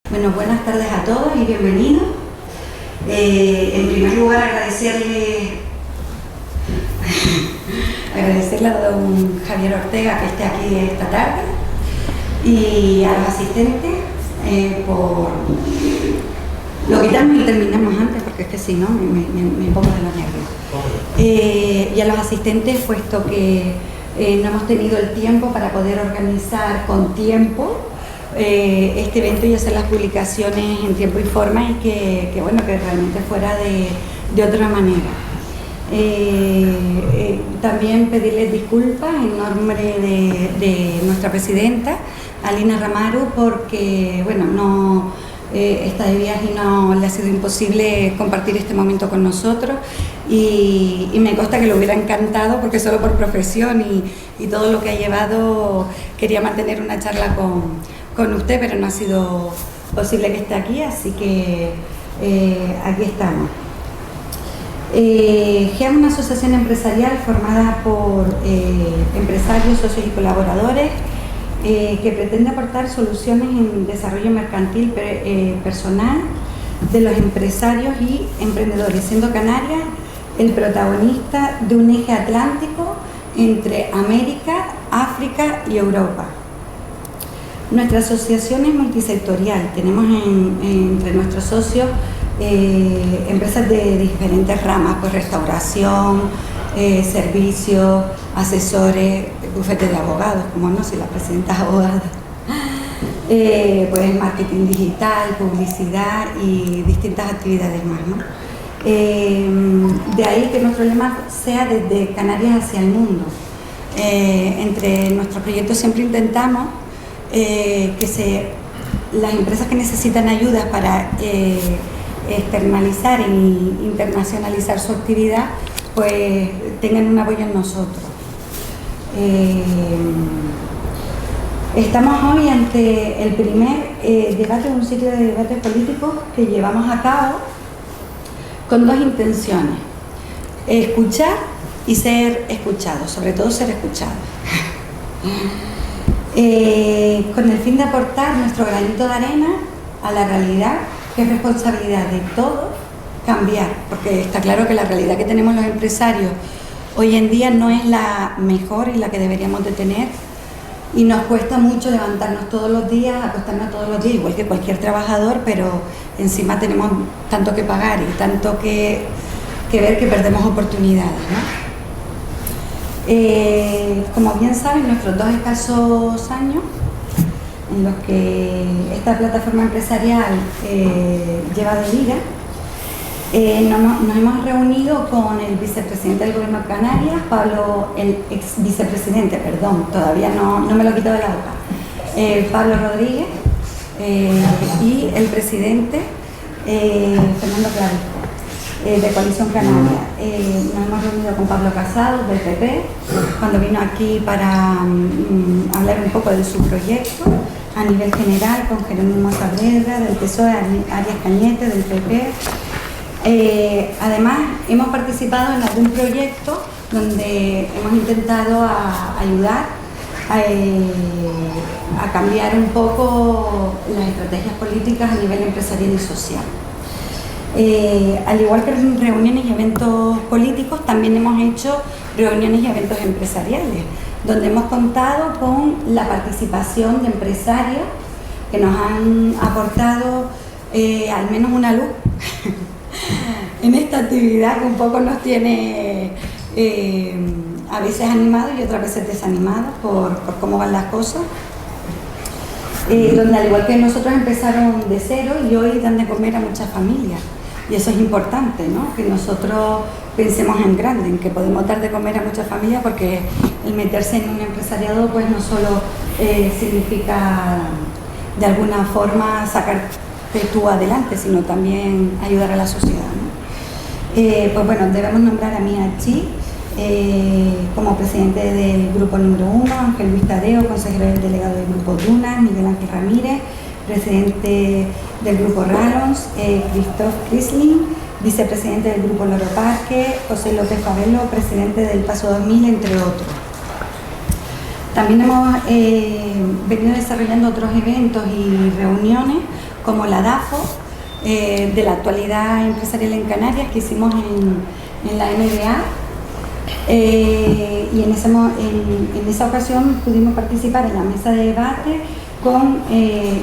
Bueno, buenas tardes a todos y bienvenidos. En primer lugar, agradecerle a don Javier Ortega que esté aquí esta tarde y a los asistentes por lo quitamos y terminamos antes porque es que si no me pongo de los nervios. Y a los asistentes, puesto que no hemos tenido el tiempo para poder organizar con tiempo este evento y hacer las publicaciones en tiempo y forma, y que realmente fuera de otra manera. También pedirles disculpas en nombre de nuestra presidenta, Alina Ramaru, porque está de viaje y no le ha sido imposible compartir este momento con nosotros, y me consta que le hubiera encantado, porque solo por profesión y todo lo que ha llevado quería mantener una charla con usted, pero no ha sido posible que esté aquí, así que aquí estamos. GEA es una asociación empresarial formada por empresarios, socios y colaboradores que pretende aportar soluciones en desarrollo mercantil personal de los empresarios y emprendedores, siendo Canarias el protagonista de un eje atlántico entre América, África y Europa. Nuestra asociación es multisectorial, tenemos entre nuestros socios empresas de diferentes ramas, pues restauración, servicios, asesores, bufete de abogados, como no, si la presidenta es abogada, pues marketing digital, publicidad y distintas actividades más, ¿no? De ahí que nuestro lema sea desde Canarias hacia el mundo. Entre nuestros proyectos siempre intentamos las empresas que necesitan ayudas para externalizar e internacionalizar su actividad, pues tengan un apoyo en nosotros. Estamos hoy ante el primer debate de un ciclo de debates políticos que llevamos a cabo con dos intenciones: escuchar y ser escuchados, sobre todo ser escuchados. Con el fin de aportar nuestro granito de arena a la realidad, que es responsabilidad de todos cambiar, porque está claro que la realidad que tenemos los empresarios hoy en día no es la mejor y la que deberíamos de tener, y nos cuesta mucho levantarnos todos los días, acostarnos todos los días, igual que cualquier trabajador, pero encima tenemos tanto que pagar y tanto que ver que perdemos oportunidades, ¿no? Como bien saben, nuestros 2 escasos años en los que esta plataforma empresarial lleva de vida, nos hemos reunido con el vicepresidente del Gobierno de Canarias, el ex vicepresidente, todavía no me lo he quitado de la boca, Pablo Rodríguez, y el presidente Fernando Clavijo, de Coalición Canaria. Nos hemos reunido con Pablo Casado, del PP, cuando vino aquí para hablar un poco de su proyecto a nivel general, con Jerónimo Saavedra, del PSOE, Arias Cañete, del PP. Además, hemos participado en algún proyecto donde hemos intentado ayudar a cambiar un poco las estrategias políticas a nivel empresarial y social. Al igual que en reuniones y eventos políticos, también hemos hecho reuniones y eventos empresariales, donde hemos contado con la participación de empresarios que nos han aportado al menos una luz en esta actividad que un poco nos tiene a veces animados y otras veces desanimados por cómo van las cosas. Donde al igual que nosotros empezaron de cero y hoy dan de comer a muchas familias. Y eso es importante, ¿no? Que nosotros pensemos en grande, en que podemos dar de comer a muchas familias, porque el meterse en un empresariado pues no solo significa de alguna forma sacarte tú adelante, sino también ayudar a la sociedad, ¿no? Pues bueno, debemos nombrar a Mía Chi como presidente del grupo número 1, Ángel Luis Tadeo, consejero del delegado del grupo Duna, Miguel Ángel Ramírez, presidente del grupo Ralons, Christoph Crisling, vicepresidente del grupo Loro Parque, José López Favelo, presidente del Paso 2000, entre otros. También hemos venido desarrollando otros eventos y reuniones como la DAFO, de la actualidad empresarial en Canarias, que hicimos en la NBA. Y en esa ocasión pudimos participar en la mesa de debate con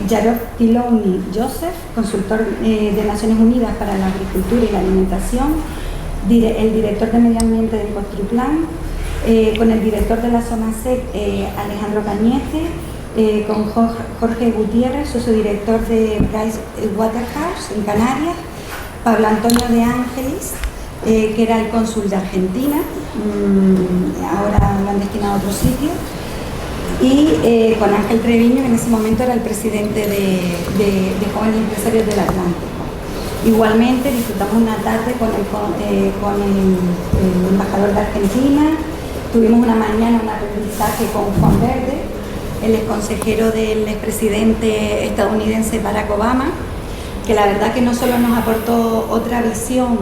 Jarov Kilouni Joseph, consultor de Naciones Unidas para la Agricultura y la Alimentación, el director de Medio Ambiente del Costriplan, con el director de la zona SEC, Alejandro Cañete, con Jorge Gutiérrez, socio director de Price Waterhouse en Canarias, Pablo Antonio de Ángelis, que era el cónsul de Argentina, ahora lo han destinado a otro sitio, y con Ángel Treviño, que en ese momento era el presidente de Jóvenes Empresarios del Atlántico. Igualmente disfrutamos una tarde con el embajador de Argentina, tuvimos una mañana un aprendizaje con Juan Verde, el exconsejero del expresidente estadounidense Barack Obama, que la verdad que no solo nos aportó otra visión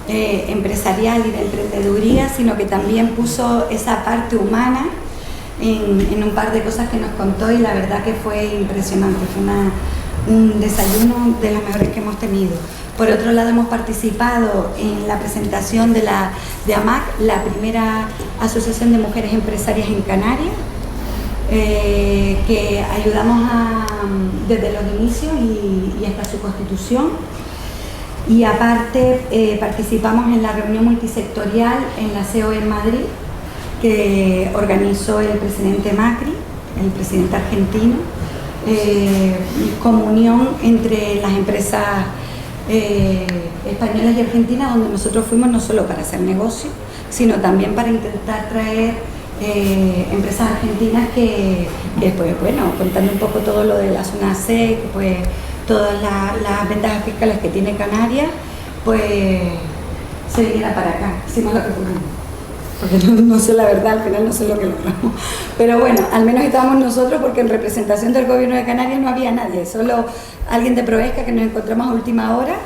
empresarial y de emprendeduría, sino que también puso esa parte humana en un par de cosas que nos contó, y la verdad que fue impresionante, fue un desayuno de los mejores que hemos tenido. Por otro lado, hemos participado en la presentación de AMAC, la primera asociación de mujeres empresarias en Canarias, que ayudamos desde los inicios y hasta su constitución. Y aparte participamos en la reunión multisectorial en la COE en Madrid, que organizó el presidente Macri, el presidente argentino, comunión entre las empresas españolas y argentinas, donde nosotros fuimos no solo para hacer negocio, sino también para intentar traer empresas argentinas que pues bueno, contando un poco todo lo de la zona SEC, pues todas las ventajas fiscales que tiene Canarias, pues se viniera para acá. Hicimos lo que pudimos, porque no sé la verdad, al final no sé lo que logramos. Pero bueno, al menos estábamos nosotros, porque en representación del gobierno de Canarias no había nadie, solo alguien de Proesca, que nos encontramos a última hora,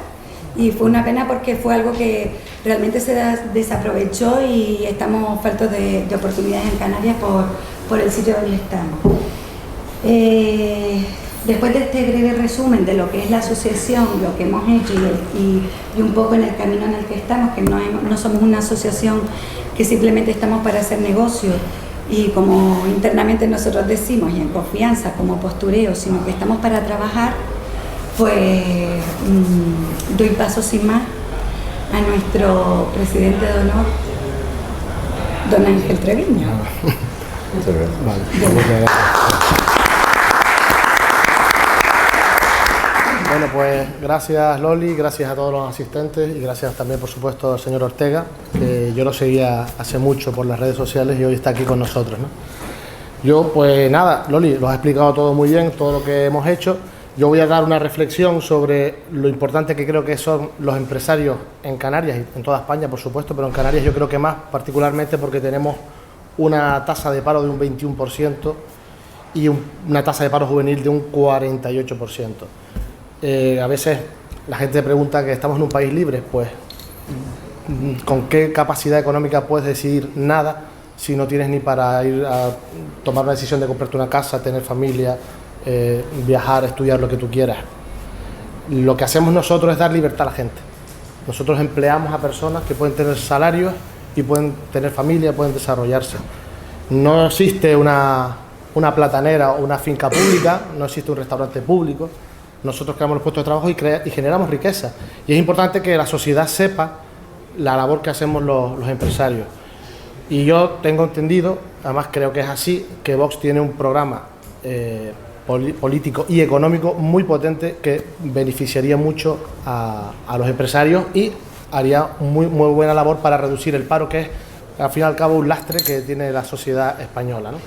y fue una pena porque fue algo que realmente se desaprovechó y estamos faltos de oportunidades en Canarias por el sitio donde estamos. Después de este breve resumen de lo que es la asociación, lo que hemos hecho y un poco en el camino en el que estamos, que no somos una asociación que simplemente estamos para hacer negocios y como internamente nosotros decimos, y en confianza, como postureo, sino que estamos para trabajar, pues doy paso sin más a nuestro presidente de honor, don Ángel Treviño. Bueno, pues gracias Loli, gracias a todos los asistentes y gracias también, por supuesto, al señor Ortega, que yo lo seguía hace mucho por las redes sociales y hoy está aquí con nosotros, ¿no? Yo, pues nada, Loli, lo has explicado todo muy bien, todo lo que hemos hecho. Yo voy a dar una reflexión sobre lo importante que creo que son los empresarios en Canarias y en toda España, por supuesto, pero en Canarias yo creo que más, particularmente porque tenemos una tasa de paro de un 21% y una tasa de paro juvenil de un 48%. A veces la gente pregunta que estamos en un país libre, pues ¿con qué capacidad económica puedes decidir nada si no tienes ni para ir a tomar una decisión de comprarte una casa, tener familia, viajar, estudiar lo que tú quieras? Lo que hacemos nosotros es dar libertad a la gente. Nosotros empleamos a personas que pueden tener salarios y pueden tener familia, pueden desarrollarse. No existe una platanera o una finca pública, no existe un restaurante público. Nosotros creamos los puestos de trabajo y generamos riqueza. Y es importante que la sociedad sepa la labor que hacemos los empresarios. Y yo tengo entendido, además creo que es así, que Vox tiene un programa político y económico muy potente que beneficiaría mucho a los empresarios y haría muy buena labor para reducir el paro, que es al fin y al cabo un lastre que tiene la sociedad española, ¿no?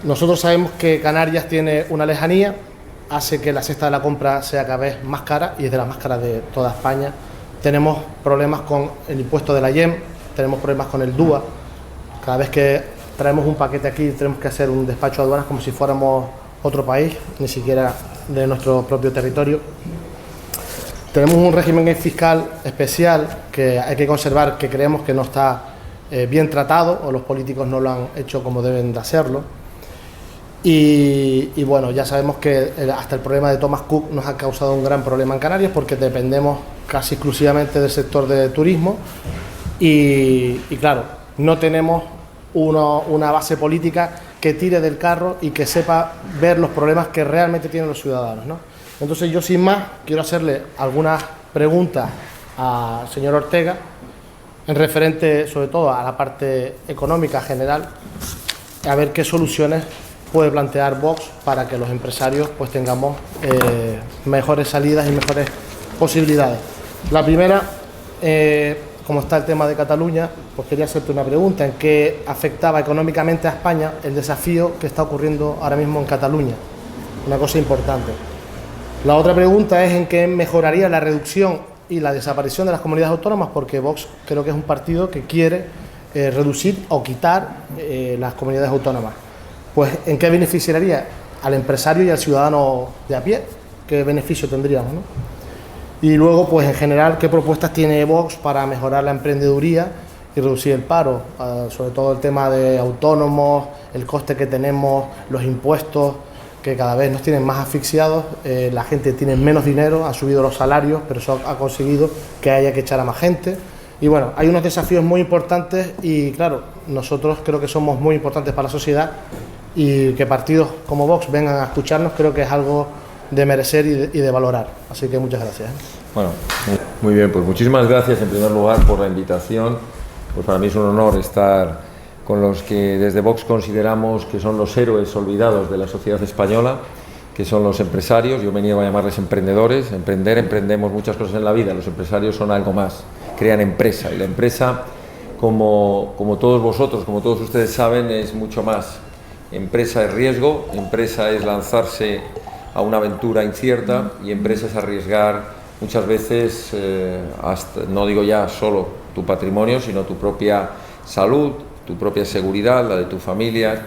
Nosotros sabemos que Canarias tiene una lejanía, hace que la cesta de la compra sea cada vez más cara y es de las más caras de toda España. Tenemos problemas con el impuesto de la IEM, tenemos problemas con el DUA. Cada vez que traemos un paquete aquí tenemos que hacer un despacho de aduanas como si fuéramos otro país, ni siquiera de nuestro propio territorio. Tenemos un régimen fiscal especial que hay que conservar, que creemos que no está bien tratado, o los políticos no lo han hecho como deben de hacerlo. Y bueno, ya sabemos que hasta el problema de Thomas Cook nos ha causado un gran problema en Canarias, porque dependemos casi exclusivamente del sector de turismo y claro, no tenemos una base política que tire del carro y que sepa ver los problemas que realmente tienen los ciudadanos, ¿no? Entonces yo, sin más, quiero hacerle algunas preguntas al señor Ortega en referente sobre todo a la parte económica general, a ver qué soluciones puede plantear Vox para que los empresarios pues tengamos mejores salidas y mejores posibilidades. La primera, como está el tema de Cataluña, pues quería hacerte una pregunta: ¿en qué afectaba económicamente a España el desafío que está ocurriendo ahora mismo en Cataluña? Una cosa importante. La otra pregunta es en qué mejoraría la reducción y la desaparición de las comunidades autónomas, porque Vox creo que es un partido que quiere reducir o quitar las comunidades autónomas. Pues ¿en qué beneficiaría al empresario y al ciudadano de a pie? ¿Qué beneficio tendríamos, ¿no? Y luego, pues en general, ¿qué propuestas tiene Vox para mejorar la emprendeduría y reducir el paro? Sobre todo el tema de autónomos, el coste que tenemos, los impuestos, que cada vez nos tienen más asfixiados, la gente tiene menos dinero, ha subido los salarios, pero eso ha conseguido que haya que echar a más gente. Y bueno, hay unos desafíos muy importantes y claro, nosotros creo que somos muy importantes para la sociedad, y que partidos como Vox vengan a escucharnos creo que es algo de merecer y de valorar. Así que muchas gracias. Bueno, muy bien, pues muchísimas gracias en primer lugar por la invitación. Pues para mí es un honor estar con los que desde Vox consideramos que son los héroes olvidados de la sociedad española, que son los empresarios. Yo venía a llamarles emprendedores. Emprendemos muchas cosas en la vida, los empresarios son algo más, crean empresa, y la empresa, como todos vosotros, como todos ustedes saben, es mucho más. Empresa es riesgo, empresa es lanzarse a una aventura incierta, y empresa es arriesgar muchas veces, hasta, no digo ya solo tu patrimonio, sino tu propia salud, tu propia seguridad, la de tu familia,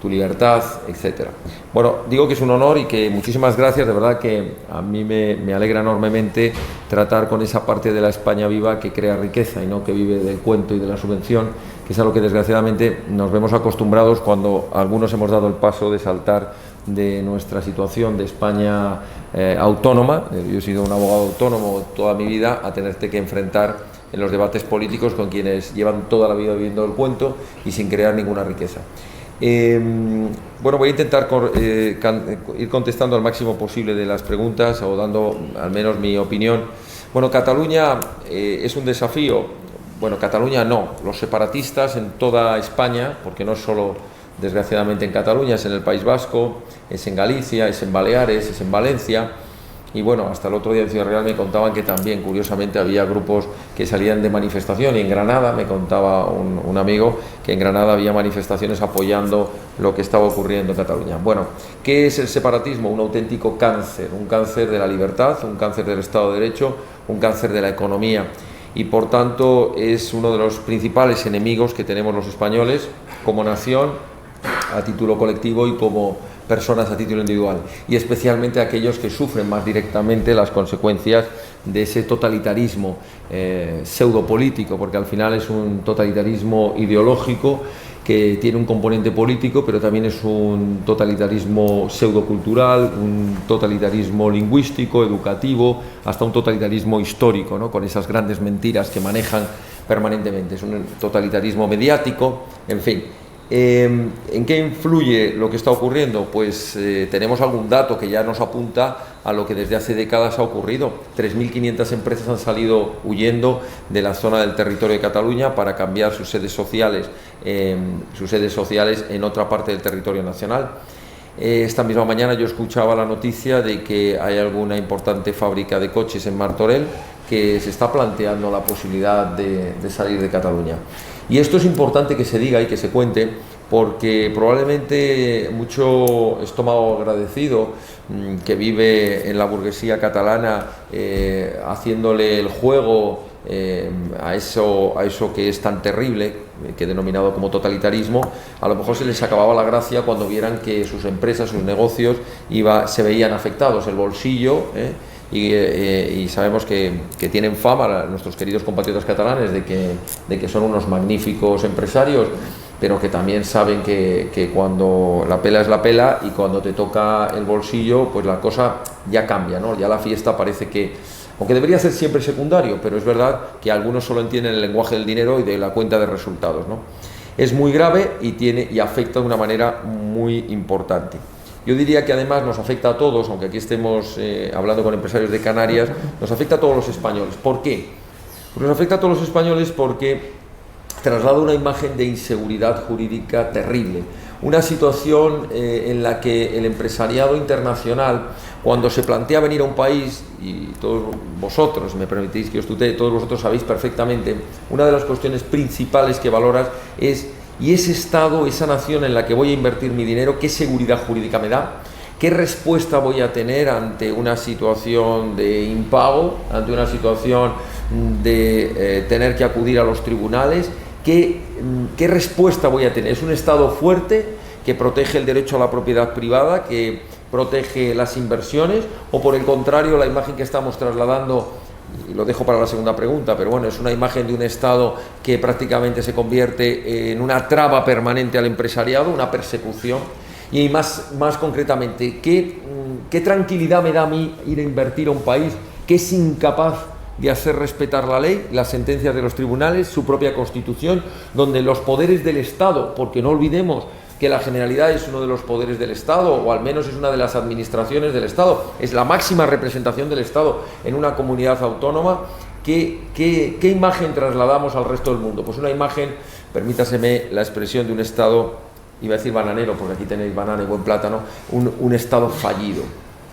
tu libertad, etcétera. Bueno, digo que es un honor y que muchísimas gracias, de verdad que a mí me alegra enormemente tratar con esa parte de la España viva que crea riqueza y no que vive del cuento y de la subvención, que es a lo que desgraciadamente nos vemos acostumbrados cuando algunos hemos dado el paso de saltar de nuestra situación de España autónoma. Yo he sido un abogado autónomo toda mi vida, a tenerte que enfrentar en los debates políticos con quienes llevan toda la vida viviendo el cuento y sin crear ninguna riqueza. Bueno, voy a intentar ir contestando al máximo posible de las preguntas, o dando al menos mi opinión. Bueno, Cataluña es un desafío. Bueno, Cataluña no, los separatistas en toda España, porque no es solo desgraciadamente en Cataluña, es en el País Vasco, es en Galicia, es en Baleares, es en Valencia. Y bueno, hasta el otro día en Ciudad Real me contaban que también, curiosamente, había grupos que salían de manifestación, y en Granada me contaba un amigo que en Granada había manifestaciones apoyando lo que estaba ocurriendo en Cataluña. Bueno, ¿qué es el separatismo? Un auténtico cáncer, un cáncer de la libertad, un cáncer del Estado de Derecho, un cáncer de la economía, y por tanto es uno de los principales enemigos que tenemos los españoles como nación, a título colectivo, y como personas a título individual, y especialmente aquellos que sufren más directamente las consecuencias de ese totalitarismo pseudopolítico, porque al final es un totalitarismo ideológico que tiene un componente político, pero también es un totalitarismo pseudocultural, un totalitarismo lingüístico, educativo, hasta un totalitarismo histórico, ¿no?, con esas grandes mentiras que manejan permanentemente. Es un totalitarismo mediático, en fin. ¿En qué influye lo que está ocurriendo? Pues tenemos algún dato que ya nos apunta a lo que desde hace décadas ha ocurrido. 3.500 empresas han salido huyendo de la zona del territorio de Cataluña para cambiar sus sedes sociales en otra parte del territorio nacional. Esta misma mañana yo escuchaba la noticia de que hay alguna importante fábrica de coches en Martorell que se está planteando la posibilidad de salir de Cataluña. Y esto es importante que se diga y que se cuente, porque probablemente mucho estómago agradecido que vive en la burguesía catalana haciéndole el juego a eso que es tan terrible, que he denominado como totalitarismo, a lo mejor se les acababa la gracia cuando vieran que sus empresas, sus negocios se veían afectados, el bolsillo y sabemos que tienen fama nuestros queridos compatriotas catalanes de que son unos magníficos empresarios, pero que también saben que cuando la pela es la pela y cuando te toca el bolsillo, pues la cosa ya cambia, ¿no? Ya la fiesta parece que, aunque debería ser siempre secundario, pero es verdad que algunos solo entienden el lenguaje del dinero y de la cuenta de resultados, ¿no? Es muy grave y afecta de una manera muy importante. Yo diría que además nos afecta a todos, aunque aquí estemos hablando con empresarios de Canarias, nos afecta a todos los españoles. ¿Por qué? Pues nos afecta a todos los españoles porque traslada una imagen de inseguridad jurídica terrible. Una situación en la que el empresariado internacional, cuando se plantea venir a un país, y todos vosotros, si me permitís que os tutee, todos vosotros sabéis perfectamente, una de las cuestiones principales que valoras es: ¿y ese Estado, esa nación en la que voy a invertir mi dinero, qué seguridad jurídica me da? ¿Qué respuesta voy a tener ante una situación de impago, ante una situación de tener que acudir a los tribunales? ¿Qué respuesta voy a tener? ¿Es un Estado fuerte que protege el derecho a la propiedad privada, que protege las inversiones? ¿O por el contrario, la imagen que estamos trasladando, y lo dejo para la segunda pregunta, pero bueno, es una imagen de un Estado que prácticamente se convierte en una traba permanente al empresariado, una persecución? Y más concretamente, ¿qué tranquilidad me da a mí ir a invertir a un país que es incapaz de hacer respetar la ley, las sentencias de los tribunales, su propia Constitución, donde los poderes del Estado, porque no olvidemos que la Generalidad es uno de los poderes del Estado, o al menos es una de las administraciones del Estado, es la máxima representación del Estado en una comunidad autónoma? ¿Qué imagen trasladamos al resto del mundo? Pues una imagen, permítaseme la expresión, de un Estado, iba a decir bananero, porque aquí tenéis banana y buen plátano, un Estado fallido,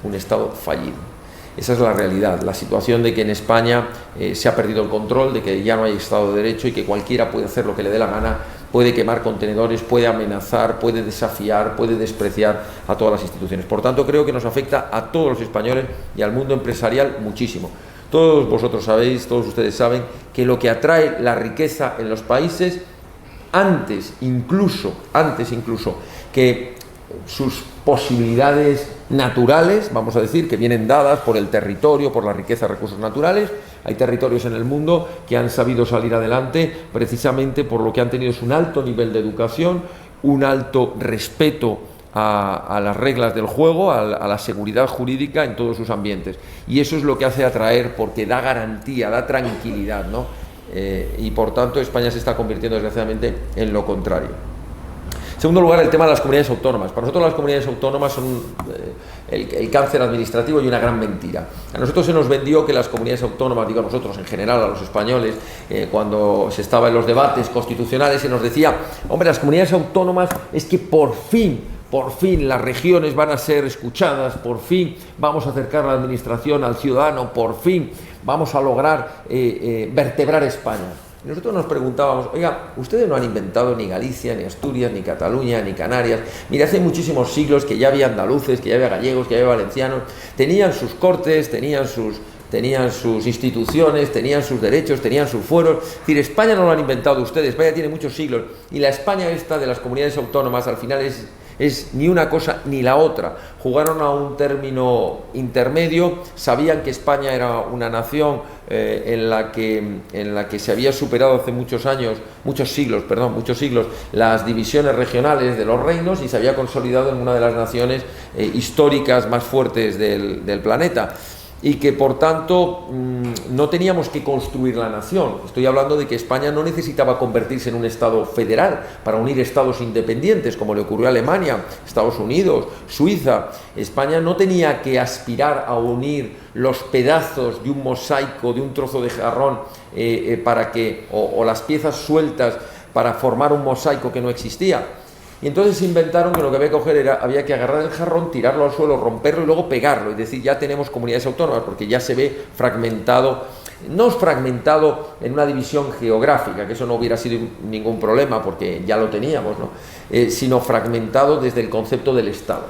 un Estado fallido. Esa es la realidad, la situación de que en España se ha perdido el control, de que ya no hay Estado de Derecho y que cualquiera puede hacer lo que le dé la gana, puede quemar contenedores, puede amenazar, puede desafiar, puede despreciar a todas las instituciones. Por tanto, creo que nos afecta a todos los españoles y al mundo empresarial muchísimo. Todos vosotros sabéis, todos ustedes saben, que lo que atrae la riqueza en los países, antes incluso que sus posibilidades naturales, vamos a decir, que vienen dadas por el territorio, por la riqueza de recursos naturales. Hay territorios en el mundo que han sabido salir adelante precisamente por lo que han tenido es un alto nivel de educación, un alto respeto a las reglas del juego, a la seguridad jurídica en todos sus ambientes. Y eso es lo que hace atraer, porque da garantía, da tranquilidad, ¿no? Y por tanto España se está convirtiendo desgraciadamente en lo contrario. En segundo lugar, el tema de las comunidades autónomas. Para nosotros las comunidades autónomas son el cáncer administrativo y una gran mentira. A nosotros se nos vendió que las comunidades autónomas, digo a nosotros en general, a los españoles, cuando se estaba en los debates constitucionales, se nos decía: hombre, las comunidades autónomas es que por fin las regiones van a ser escuchadas, por fin vamos a acercar la administración al ciudadano, por fin vamos a lograr vertebrar España. Y nosotros nos preguntábamos: oiga, ustedes no han inventado ni Galicia, ni Asturias, ni Cataluña, ni Canarias. Mira, hace muchísimos siglos que ya había andaluces, que ya había gallegos, que ya había valencianos, tenían sus cortes, tenían sus instituciones, tenían sus derechos, tenían sus fueros. Es decir, España no lo han inventado ustedes, España tiene muchos siglos, y la España esta de las comunidades autónomas al final es ni una cosa ni la otra. Jugaron a un término intermedio, sabían que España era una nación en la que se había superado hace muchos siglos, las divisiones regionales de los reinos, y se había consolidado en una de las naciones históricas más fuertes del planeta. Y que por tanto no teníamos que construir la nación. Estoy hablando de que España no necesitaba convertirse en un Estado federal para unir estados independientes, como le ocurrió a Alemania, Estados Unidos, Suiza. España no tenía que aspirar a unir los pedazos de un mosaico, de un trozo de jarrón, o las piezas sueltas para formar un mosaico que no existía. Y entonces inventaron que lo que había que coger había que agarrar el jarrón, tirarlo al suelo, romperlo y luego pegarlo. Es decir, ya tenemos comunidades autónomas, porque ya se ve fragmentado, no es fragmentado en una división geográfica, que eso no hubiera sido ningún problema porque ya lo teníamos, ¿no? Sino fragmentado desde el concepto del Estado.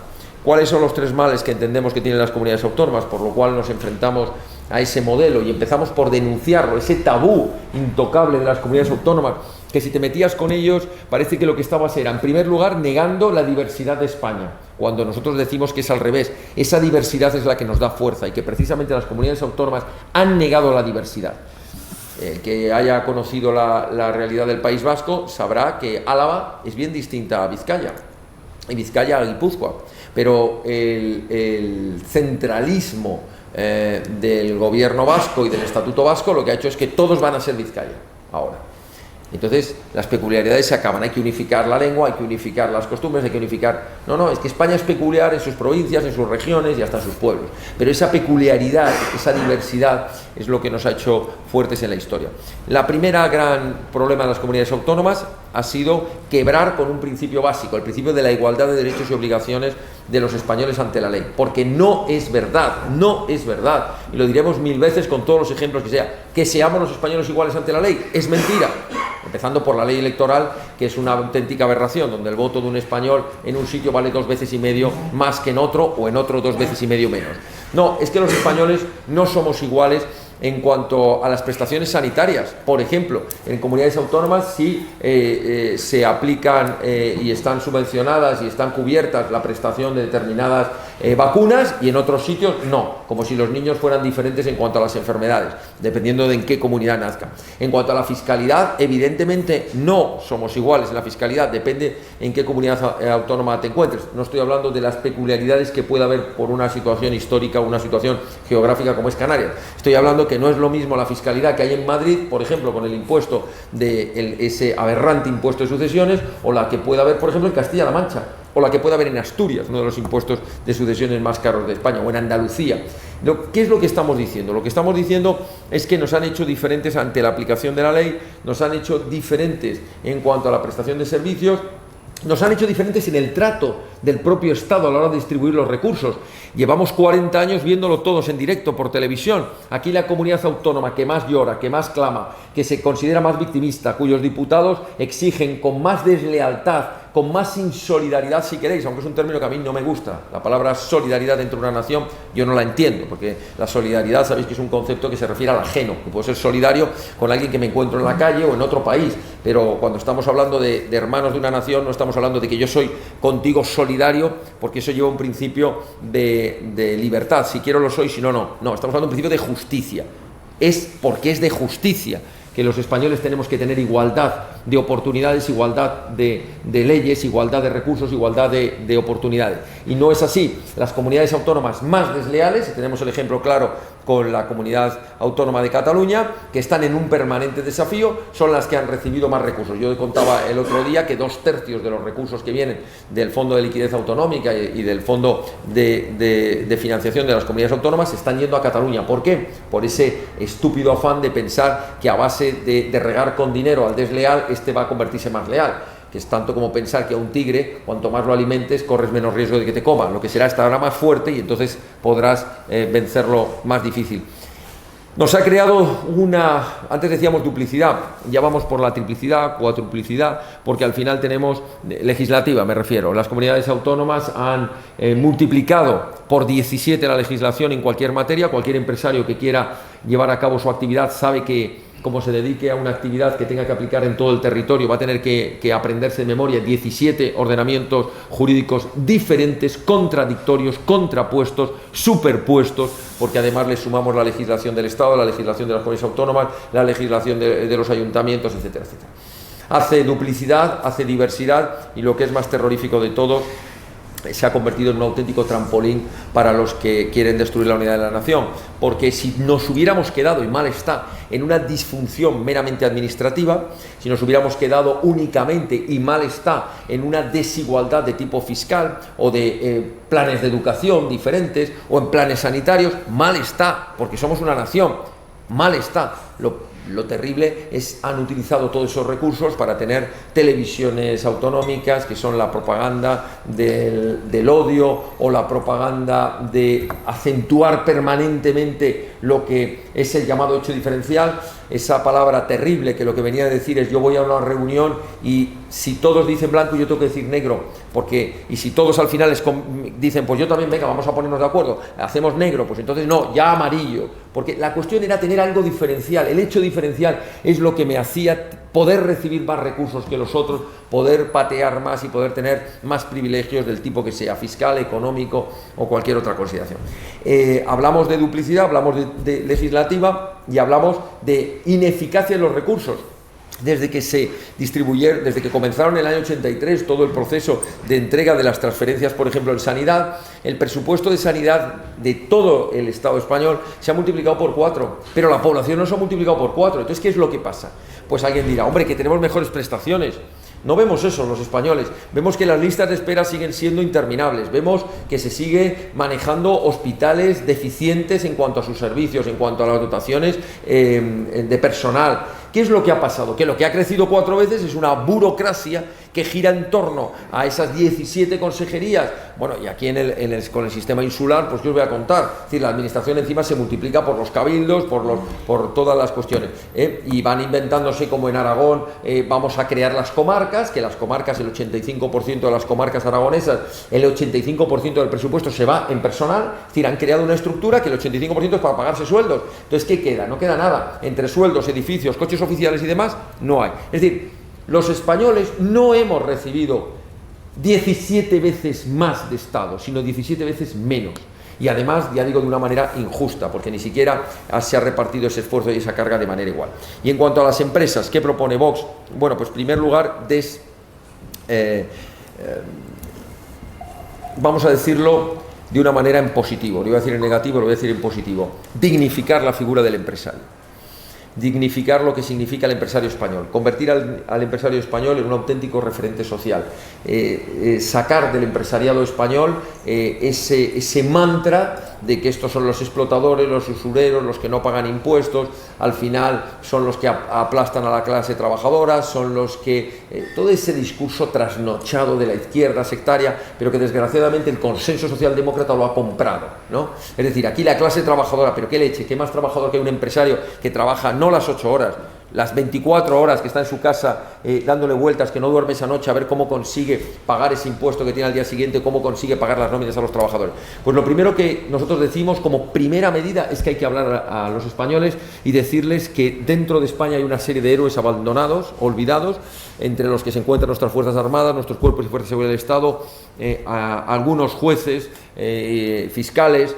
¿Cuáles son los 3 males que entendemos que tienen las comunidades autónomas, por lo cual nos enfrentamos a ese modelo y empezamos por denunciarlo, ese tabú intocable de las comunidades autónomas, que si te metías con ellos parece que lo que estabas era, en primer lugar, negando la diversidad de España, cuando nosotros decimos que es al revés? Esa diversidad es la que nos da fuerza y que precisamente las comunidades autónomas han negado la diversidad. El que haya conocido la realidad del País Vasco sabrá que Álava es bien distinta a Vizcaya, y Vizcaya a Guipúzcoa, pero el centralismo del gobierno vasco y del estatuto vasco lo que ha hecho es que todos van a ser Vizcaya ahora. Entonces las peculiaridades se acaban, hay que unificar la lengua, hay que unificar las costumbres, hay que unificar... No, es que España es peculiar en sus provincias, en sus regiones y hasta en sus pueblos, pero esa peculiaridad, esa diversidad es lo que nos ha hecho fuertes en la historia. La primera gran problema de las comunidades autónomas ha sido quebrar con un principio básico, el principio de la igualdad de derechos y obligaciones de los españoles ante la ley, porque no es verdad, y lo diremos 1000 veces con todos los ejemplos que seamos los españoles iguales ante la ley, es mentira. Empezando por la ley electoral, que es una auténtica aberración, donde el voto de un español en un sitio vale 2,5 veces más que en otro, o en otro 2,5 veces menos. No, es que los españoles no somos iguales en cuanto a las prestaciones sanitarias. Por ejemplo, en comunidades autónomas sí se aplican y están subvencionadas y están cubiertas la prestación de determinadas vacunas, y en otros sitios no, como si los niños fueran diferentes en cuanto a las enfermedades, dependiendo de en qué comunidad nazca. En cuanto a la fiscalidad, evidentemente no somos iguales en la fiscalidad, depende en qué comunidad autónoma te encuentres. No estoy hablando de las peculiaridades que pueda haber por una situación histórica o una situación geográfica como es Canarias. Estoy hablando que no es lo mismo la fiscalidad que hay en Madrid, por ejemplo, con el impuesto de ese aberrante impuesto de sucesiones, o la que pueda haber, por ejemplo, en Castilla-La Mancha, o la que pueda haber en Asturias, uno de los impuestos de sucesiones más caros de España, o en Andalucía. ¿Qué es lo que estamos diciendo? Lo que estamos diciendo es que nos han hecho diferentes ante la aplicación de la ley, nos han hecho diferentes en cuanto a la prestación de servicios, nos han hecho diferentes en el trato del propio Estado a la hora de distribuir los recursos. Llevamos 40 años viéndolo todos en directo por televisión. Aquí la comunidad autónoma que más llora, que más clama, que se considera más victimista, cuyos diputados exigen con más deslealtad, con más insolidaridad, si queréis, aunque es un término que a mí no me gusta. La palabra solidaridad dentro de una nación yo no la entiendo, porque la solidaridad sabéis que es un concepto que se refiere al ajeno, que puedo ser solidario con alguien que me encuentro en la calle o en otro país, pero cuando estamos hablando de hermanos de una nación, no estamos hablando de que yo soy contigo solidario, porque eso lleva un principio de libertad. Si quiero lo soy, si no, no. No, estamos hablando de un principio de justicia. Es porque es de justicia que los españoles tenemos que tener igualdad de oportunidades, igualdad de leyes, igualdad de recursos, igualdad de oportunidades. Y no es así. Las comunidades autónomas más desleales, y tenemos el ejemplo claro con la comunidad autónoma de Cataluña, que están en un permanente desafío, son las que han recibido más recursos. Yo contaba el otro día que 2/3 de los recursos que vienen del Fondo de Liquidez Autonómica y del Fondo de Financiación de las Comunidades Autónomas están yendo a Cataluña. ¿Por qué? Por ese estúpido afán de pensar que a base de regar con dinero al desleal, este va a convertirse más leal, que es tanto como pensar que a un tigre, cuanto más lo alimentes, corres menos riesgo de que te coma. Lo que será, estará más fuerte y entonces podrás vencerlo más difícil. Nos ha creado antes decíamos duplicidad, ya vamos por la triplicidad, cuatriplicidad, porque al final tenemos, legislativa me refiero, las comunidades autónomas han multiplicado por 17 la legislación en cualquier materia. Cualquier empresario que quiera llevar a cabo su actividad sabe que, como se dedique a una actividad que tenga que aplicar en todo el territorio, va a tener que aprenderse de memoria 17 ordenamientos jurídicos diferentes, contradictorios, contrapuestos, superpuestos, porque además le sumamos la legislación del Estado, la legislación de las comunidades autónomas, la legislación de los ayuntamientos, etcétera, etcétera. Hace duplicidad, hace diversidad, y lo que es más terrorífico de todo, se ha convertido en un auténtico trampolín para los que quieren destruir la unidad de la nación, porque si nos hubiéramos quedado, y mal está, en una disfunción meramente administrativa, si nos hubiéramos quedado únicamente, y mal está, en una desigualdad de tipo fiscal o de planes de educación diferentes o en planes sanitarios, mal está, porque somos una nación, mal está. Lo terrible es han utilizado todos esos recursos para tener televisiones autonómicas que son la propaganda del odio, o la propaganda de acentuar permanentemente lo que es el llamado hecho diferencial, esa palabra terrible que lo que venía a decir es: yo voy a una reunión y si todos dicen blanco, yo tengo que decir negro, porque, y si todos al final dicen, pues yo también, venga, vamos a ponernos de acuerdo, hacemos negro, pues entonces no, ya amarillo, porque la cuestión era tener algo diferencial. El hecho diferencial es lo que me hacía poder recibir más recursos que los otros, poder patear más y poder tener más privilegios del tipo que sea, fiscal, económico o cualquier otra consideración. Hablamos de duplicidad, hablamos de legislativa y hablamos de ineficacia en los recursos. Desde que comenzaron en el año 83 todo el proceso de entrega de las transferencias, por ejemplo, en sanidad, el presupuesto de sanidad de todo el Estado español se ha multiplicado por 4, pero la población no se ha multiplicado por 4. Entonces, ¿qué es lo que pasa? Pues alguien dirá, hombre, que tenemos mejores prestaciones. No vemos eso los españoles, vemos que las listas de espera siguen siendo interminables, vemos que se sigue manejando hospitales deficientes en cuanto a sus servicios, en cuanto a las dotaciones de personal. ¿Qué es lo que ha pasado? Que lo que ha crecido 4 veces es una burocracia que gira en torno a esas 17 consejerías. Bueno, y aquí con el sistema insular, pues ¿qué os voy a contar? Es decir, la administración encima se multiplica por los cabildos, por todas las cuestiones, y van inventándose, como en Aragón, vamos a crear las comarcas, que las comarcas, el 85% de las comarcas aragonesas, el 85% del presupuesto se va en personal. Es decir, han creado una estructura que el 85% es para pagarse sueldos. Entonces, ¿qué queda? No queda nada. Entre sueldos, edificios, coches oficiales y demás, no hay. Es decir, los españoles no hemos recibido 17 veces más de Estado, sino 17 veces menos. Y además, ya digo, de una manera injusta, porque ni siquiera se ha repartido ese esfuerzo y esa carga de manera igual. Y en cuanto a las empresas, ¿qué propone Vox? Bueno, pues en primer lugar, vamos a decirlo de una manera en positivo. Lo voy a decir en negativo, lo voy a decir en positivo. Dignificar la figura del empresario. Dignificar lo que significa el empresario español, convertir al empresario español en un auténtico referente social, sacar del empresariado español ese mantra de que estos son los explotadores, los usureros, los que no pagan impuestos, al final son los que aplastan a la clase trabajadora, son los que... todo ese discurso trasnochado de la izquierda sectaria, pero que desgraciadamente el consenso socialdemócrata lo ha comprado, ¿no? Es decir, aquí la clase trabajadora, pero qué leche, qué más trabajador que un empresario que trabaja no las 8 horas, las 24 horas que está en su casa dándole vueltas, que no duerme esa noche a ver cómo consigue pagar ese impuesto que tiene al día siguiente, cómo consigue pagar las nóminas a los trabajadores. Pues lo primero que nosotros decimos como primera medida es que hay que hablar a los españoles y decirles que dentro de España hay una serie de héroes abandonados, olvidados, entre los que se encuentran nuestras Fuerzas Armadas, nuestros cuerpos y fuerzas de seguridad del Estado, algunos jueces, fiscales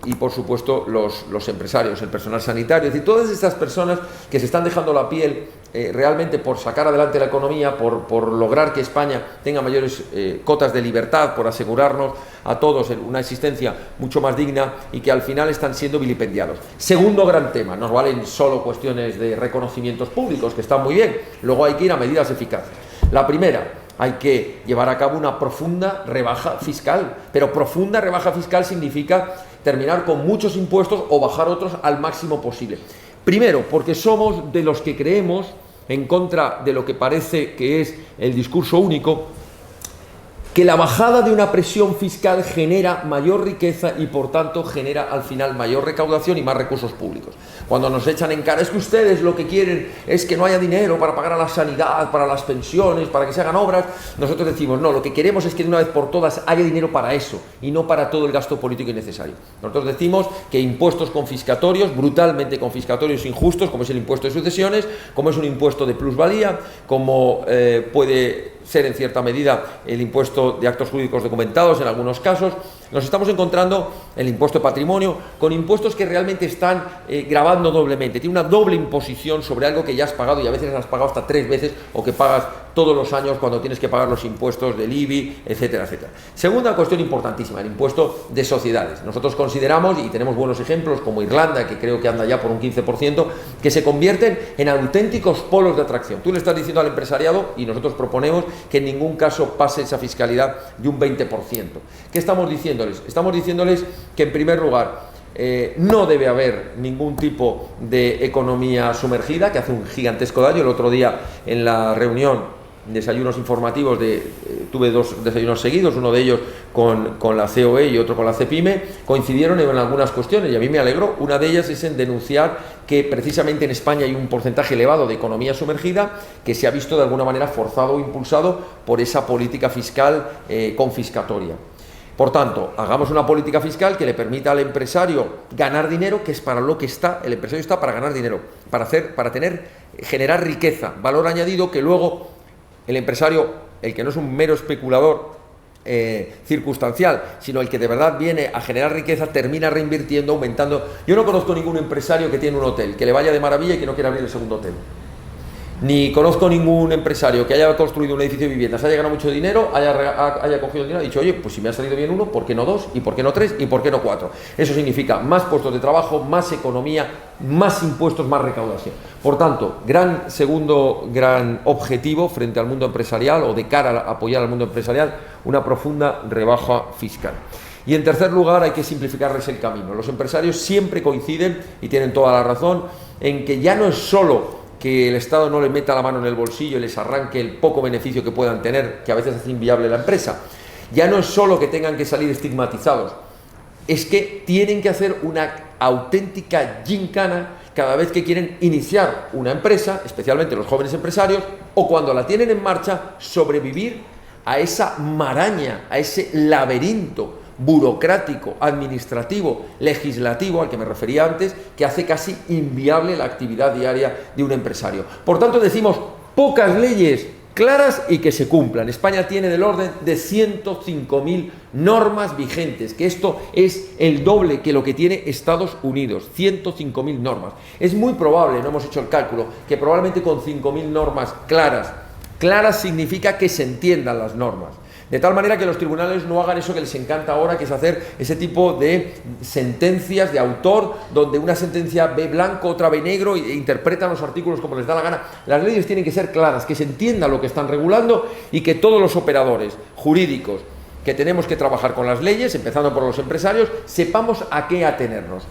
y por supuesto los empresarios, el personal sanitario, es decir, todas estas personas que se están dejando la piel realmente por sacar adelante la economía, por lograr que España tenga mayores cotas de libertad, por asegurarnos a todos una existencia mucho más digna, y que al final están siendo vilipendiados. Segundo gran tema, no valen solo cuestiones de reconocimientos públicos, que están muy bien, luego hay que ir a medidas eficaces. La primera, hay que llevar a cabo una profunda rebaja fiscal, pero profunda rebaja fiscal significa terminar con muchos impuestos o bajar otros al máximo posible. Primero, porque somos de los que creemos, en contra de lo que parece que es el discurso único, que la bajada de una presión fiscal genera mayor riqueza y por tanto genera al final mayor recaudación y más recursos públicos. Cuando nos echan en cara, es que ustedes lo que quieren es que no haya dinero para pagar a la sanidad, para las pensiones, para que se hagan obras, nosotros decimos, no, lo que queremos es que de una vez por todas haya dinero para eso y no para todo el gasto político innecesario. Nosotros decimos que impuestos confiscatorios, brutalmente confiscatorios, injustos, como es el impuesto de sucesiones, como es un impuesto de plusvalía, como puede ser en cierta medida el impuesto de actos jurídicos documentados en algunos casos, nos estamos encontrando el impuesto de patrimonio con impuestos que realmente están gravando doblemente. Tiene una doble imposición sobre algo que ya has pagado y a veces has pagado hasta 3 veces o que pagas todos los años cuando tienes que pagar los impuestos del IBI, etcétera, etcétera. Segunda cuestión importantísima, el impuesto de sociedades. Nosotros consideramos, y tenemos buenos ejemplos como Irlanda, que creo que anda ya por un 15%, que se convierten en auténticos polos de atracción. Tú le estás diciendo al empresariado, y nosotros proponemos que en ningún caso pase esa fiscalidad de un 20%. ¿Qué estamos diciéndoles? Estamos diciéndoles que en primer lugar no debe haber ningún tipo de economía sumergida, que hace un gigantesco daño. El otro día en la reunión desayunos informativos, tuve 2 desayunos seguidos, uno de ellos con la COE y otro con la CEPIME, coincidieron en algunas cuestiones y a mí me alegró. Una de ellas es en denunciar que precisamente en España hay un porcentaje elevado de economía sumergida que se ha visto de alguna manera forzado o impulsado por esa política fiscal confiscatoria. Por tanto, hagamos una política fiscal que le permita al empresario ganar dinero, que es para lo que está, el empresario está para ganar dinero, para generar riqueza, valor añadido, que luego el empresario, el que no es un mero especulador circunstancial, sino el que de verdad viene a generar riqueza, termina reinvirtiendo, aumentando. Yo no conozco ningún empresario que tiene un hotel, que le vaya de maravilla y que no quiera abrir el segundo hotel. Ni conozco ningún empresario que haya construido un edificio de viviendas, haya ganado mucho dinero, haya cogido el dinero y dicho, oye, pues si me ha salido bien uno, ¿por qué no 2? ¿Y por qué no 3? ¿Y por qué no 4? Eso significa más puestos de trabajo, más economía, más impuestos, más recaudación. Por tanto, segundo gran objetivo frente al mundo empresarial o de cara a apoyar al mundo empresarial, una profunda rebaja fiscal. Y en tercer lugar, hay que simplificarles el camino. Los empresarios siempre coinciden, y tienen toda la razón, en que ya no es solo que el Estado no le meta la mano en el bolsillo y les arranque el poco beneficio que puedan tener, que a veces hace inviable la empresa. Ya no es solo que tengan que salir estigmatizados, es que tienen que hacer una auténtica gincana cada vez que quieren iniciar una empresa, especialmente los jóvenes empresarios, o cuando la tienen en marcha, sobrevivir a esa maraña, a ese laberinto burocrático, administrativo, legislativo, al que me refería antes, que hace casi inviable la actividad diaria de un empresario. Por tanto, decimos pocas leyes claras y que se cumplan. España tiene del orden de 105.000 normas vigentes, que esto es el doble que lo que tiene Estados Unidos, 105.000 normas. Es muy probable, no hemos hecho el cálculo, que probablemente con 5.000 normas claras significa que se entiendan las normas. De tal manera que los tribunales no hagan eso que les encanta ahora, que es hacer ese tipo de sentencias de autor, donde una sentencia ve blanco, otra ve negro, e interpretan los artículos como les da la gana. Las leyes tienen que ser claras, que se entienda lo que están regulando y que todos los operadores jurídicos que tenemos que trabajar con las leyes, empezando por los empresarios, sepamos a qué atenernos.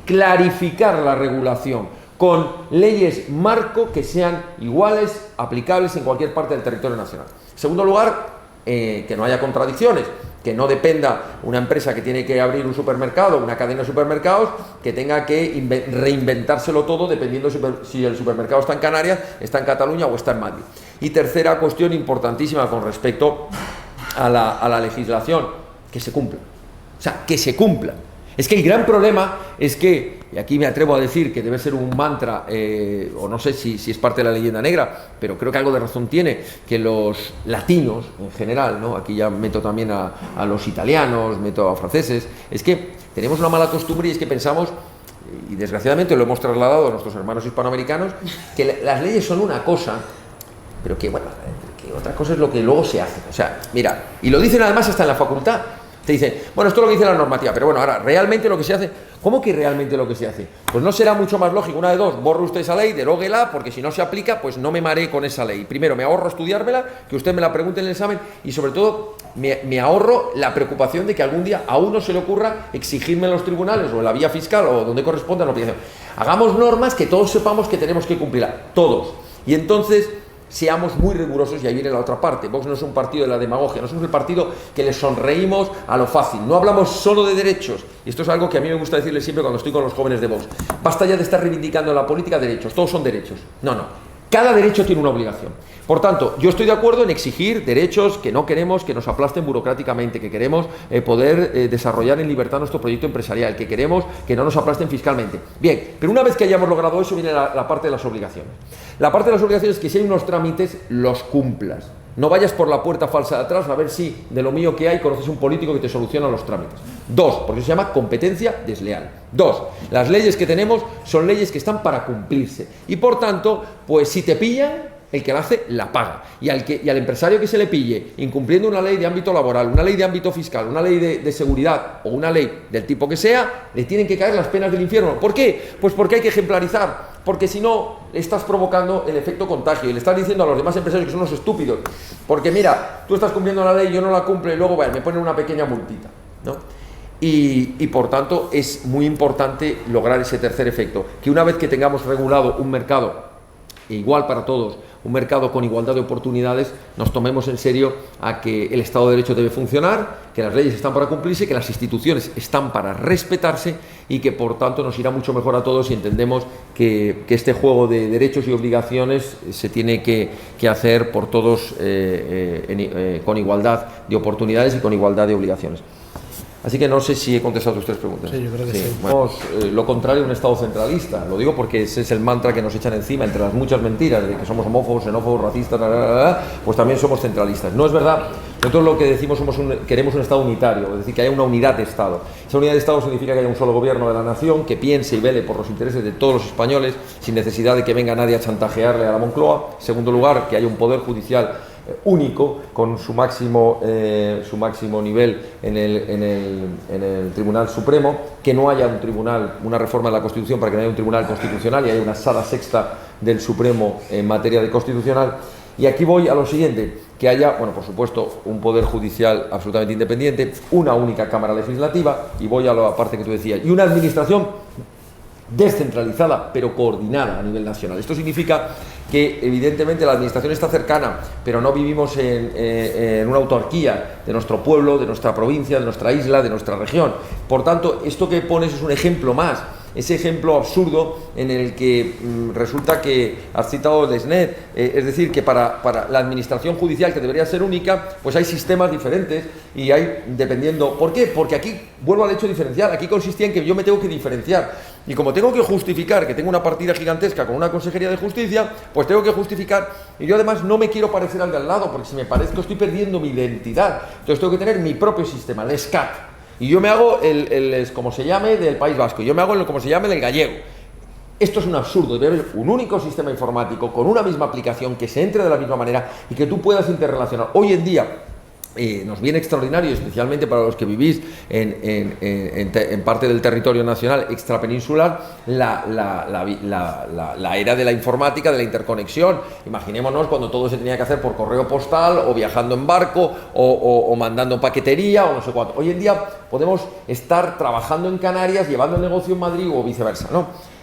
Clarificar la regulación con leyes marco que sean iguales, aplicables en cualquier parte del territorio nacional. En segundo lugar, que no haya contradicciones, que no dependa una empresa que tiene que abrir un supermercado, una cadena de supermercados, que tenga que reinventárselo todo dependiendo si el supermercado está en Canarias, está en Cataluña o está en Madrid. Y tercera cuestión importantísima con respecto a la legislación, que se cumpla. O sea, que se cumpla. Es que el gran problema es que, y aquí me atrevo a decir que debe ser un mantra, o no sé si es parte de la leyenda negra, pero creo que algo de razón tiene, que los latinos en general, ¿no? Aquí ya meto también a los italianos, meto a franceses, es que tenemos una mala costumbre y es que pensamos, y desgraciadamente lo hemos trasladado a nuestros hermanos hispanoamericanos, que las leyes son una cosa, pero que bueno, que otra cosa es lo que luego se hace. O sea, mira, y lo dicen además hasta en la facultad. Te dicen, bueno, esto es lo que dice la normativa, pero bueno, ahora, ¿realmente lo que se hace? ¿Cómo que realmente lo que se hace? Pues no será mucho más lógico, una de dos, borre usted esa ley, deróguela, porque si no se aplica, pues no me mareé con esa ley. Primero, me ahorro estudiármela, que usted me la pregunte en el examen, y sobre todo, me ahorro la preocupación de que algún día a uno se le ocurra exigirme en los tribunales, o en la vía fiscal, o donde corresponda la obligación. Hagamos normas que todos sepamos que tenemos que cumplirla, todos. Y entonces seamos muy rigurosos, y ahí viene la otra parte. Vox no es un partido de la demagogia, no somos el partido que le sonreímos a lo fácil, no hablamos solo de derechos, y esto es algo que a mí me gusta decirles siempre cuando estoy con los jóvenes de Vox. Basta ya de estar reivindicando en la política derechos, todos son derechos. No, cada derecho tiene una obligación. Por tanto, yo estoy de acuerdo en exigir derechos que no queremos que nos aplasten burocráticamente, que queremos poder desarrollar en libertad nuestro proyecto empresarial, que queremos que no nos aplasten fiscalmente. Bien, pero una vez que hayamos logrado eso, viene la parte de las obligaciones. La parte de las obligaciones es que si hay unos trámites, los cumplas. No vayas por la puerta falsa de atrás a ver si de lo mío que hay conoces un político que te soluciona los trámites. 2, porque se llama competencia desleal. 2, las leyes que tenemos son leyes que están para cumplirse. Y por tanto, pues si te pillan, el que la hace la paga. Y al empresario que se le pille incumpliendo una ley de ámbito laboral, una ley de ámbito fiscal, una ley de seguridad o una ley del tipo que sea, le tienen que caer las penas del infierno. ¿Por qué? Pues porque hay que ejemplarizar. Porque si no, estás provocando el efecto contagio y le estás diciendo a los demás empresarios que son unos estúpidos. Porque mira, tú estás cumpliendo la ley, yo no la cumplo y luego me ponen una pequeña multita, ¿no? Y por tanto es muy importante lograr ese tercer efecto, que una vez que tengamos regulado un mercado igual para todos, un mercado con igualdad de oportunidades, nos tomemos en serio a que el Estado de Derecho debe funcionar, que las leyes están para cumplirse, que las instituciones están para respetarse y que por tanto nos irá mucho mejor a todos si entendemos que este juego de derechos y obligaciones se tiene que hacer por todos con igualdad de oportunidades y con igualdad de obligaciones. Así que no sé si he contestado tus tres preguntas. Sí, yo creo que sí. Bueno, lo contrario de un Estado centralista. Lo digo porque ese es el mantra que nos echan encima entre las muchas mentiras de que somos homófobos, xenófobos, racistas, pues también somos centralistas. No es verdad. Nosotros lo que decimos queremos un Estado unitario, es decir, que haya una unidad de Estado. Esa unidad de Estado significa que haya un solo gobierno de la nación que piense y vele por los intereses de todos los españoles sin necesidad de que venga nadie a chantajearle a la Moncloa. En segundo lugar, que haya un poder judicial único con su máximo nivel en el Tribunal Supremo, que no haya una reforma de la Constitución para que no haya un Tribunal Constitucional y haya una sala sexta del Supremo en materia de constitucional. Y aquí voy a lo siguiente, que haya, bueno, por supuesto, un poder judicial absolutamente independiente, una única Cámara Legislativa, y voy a la parte que tú decías, y una administración descentralizada pero coordinada a nivel nacional. Esto significa que evidentemente la administración está cercana, pero no vivimos en una autarquía de nuestro pueblo, de nuestra provincia, de nuestra isla, de nuestra región. Por tanto, esto que pones es un ejemplo más, ese ejemplo absurdo en el que resulta que has citado Desnet, es decir, que para la administración judicial, que debería ser única, pues hay sistemas diferentes y hay, dependiendo. ¿Por qué? Porque aquí, vuelvo al hecho diferencial, aquí consistía en que yo me tengo que diferenciar. Y como tengo que justificar que tengo una partida gigantesca con una consejería de justicia, pues tengo que justificar, y yo además no me quiero parecer al de al lado, porque si me parezco estoy perdiendo mi identidad. Entonces tengo que tener mi propio sistema, el SCAT. Y yo me hago como se llame, del País Vasco, yo me hago como se llame, del gallego. Esto es un absurdo, debe haber un único sistema informático con una misma aplicación que se entre de la misma manera y que tú puedas interrelacionar. Hoy en día nos viene extraordinario, especialmente para los que vivís en parte del territorio nacional extrapeninsular, la era de la informática, de la interconexión. Imaginémonos cuando todo se tenía que hacer por correo postal o viajando en barco o mandando paquetería o no sé cuánto. Hoy en día podemos estar trabajando en Canarias, llevando el negocio en Madrid o viceversa, ¿no?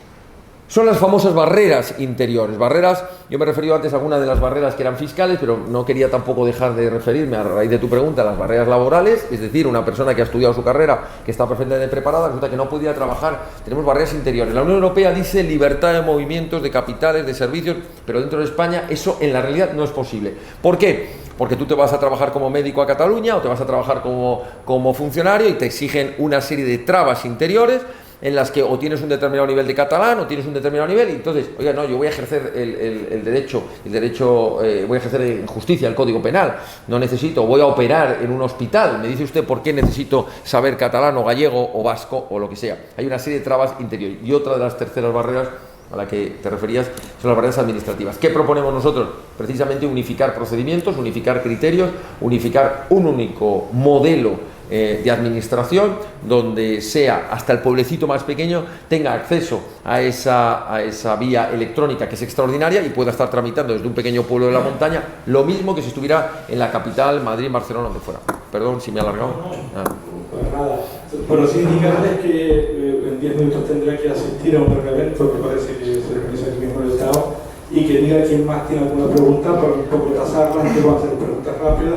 Son las famosas barreras interiores. Barreras, yo me he referido antes a algunas de las barreras que eran fiscales, pero no quería tampoco dejar de referirme a raíz de tu pregunta a las barreras laborales, es decir, una persona que ha estudiado su carrera, que está perfectamente preparada, resulta que no podía trabajar. Tenemos barreras interiores. La Unión Europea dice libertad de movimientos, de capitales, de servicios, pero dentro de España eso en la realidad no es posible. ¿Por qué? Porque tú te vas a trabajar como médico a Cataluña o te vas a trabajar como funcionario y te exigen una serie de trabas interiores en las que o tienes un determinado nivel de catalán o tienes un determinado nivel y entonces, oiga, no, yo voy a ejercer el derecho, voy a ejercer en justicia el Código Penal, no necesito, voy a operar en un hospital, me dice usted por qué necesito saber catalán o gallego o vasco o lo que sea. Hay una serie de trabas interiores. Y otra de las terceras barreras a la que te referías son las barreras administrativas. ¿Qué proponemos nosotros? Precisamente unificar procedimientos, unificar criterios, unificar un único modelo de administración donde sea hasta el pueblecito más pequeño tenga acceso a esa vía electrónica que es extraordinaria y pueda estar tramitando desde un pequeño pueblo de la montaña lo mismo que si estuviera en la capital, Madrid, Barcelona, donde fuera. Perdón si me he alargado. Nada. Bueno, sí indicarles que en 10 minutos tendré que asistir a un breve evento que parece que se realiza aquí mismo en el Estado y que diga quién más tiene alguna pregunta para un poco tasarlas, que van a hacer preguntas rápidas.